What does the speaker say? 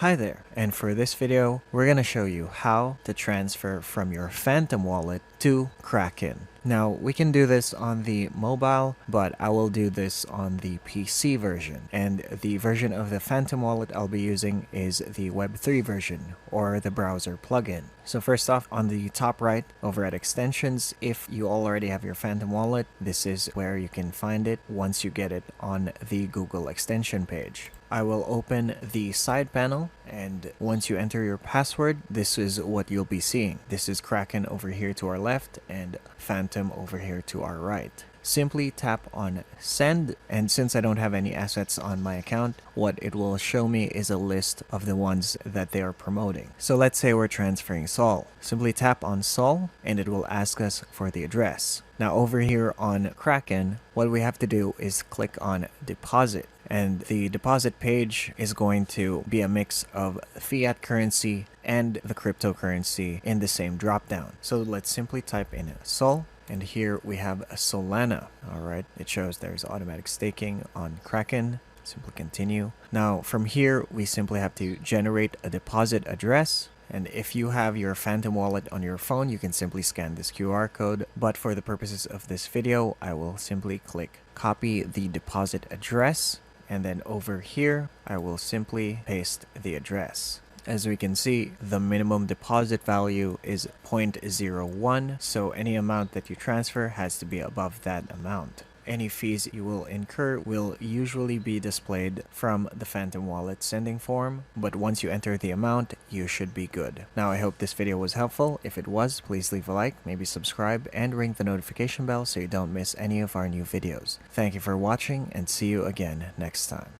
Hi there, and for this video, we're going to show you how to transfer from your Phantom wallet to Kraken. Now, we can do this on the mobile, but I will do this on the PC version. And the version of the Phantom wallet I'll be using is the Web3 version, or the browser plugin. So first off, on the top right, over at extensions, if you already have your Phantom wallet, this is where you can find it once you get it on the Google extension page. I will open the side panel, and once you enter your password, this is what you'll be seeing. This is Kraken over here to our left and Phantom over here to our right. Simply tap on send, and since I don't have any assets on my account, what it will show me is a list of the ones that they are promoting. So let's say we're transferring Sol. Simply tap on Sol and it will ask us for the address. Now over here on Kraken, what we have to do is click on deposit. And the deposit page is going to be a mix of fiat currency and the cryptocurrency in the same dropdown. So let's simply type in Sol. And here we have a Solana. Alright, it shows there's automatic staking on Kraken. Simply continue. Now from here, we simply have to generate a deposit address. And if you have your Phantom wallet on your phone, you can simply scan this QR code. But for the purposes of this video, I will simply click copy the deposit address. And then over here, I will simply paste the address. As we can see, the minimum deposit value is 0.01, so any amount that you transfer has to be above that amount. Any fees you will incur will usually be displayed from the Phantom wallet sending form, but once you enter the amount, you should be good. Now, I hope this video was helpful. If it was, please leave a like, maybe subscribe, and ring the notification bell so you don't miss any of our new videos. Thank you for watching, and see you again next time.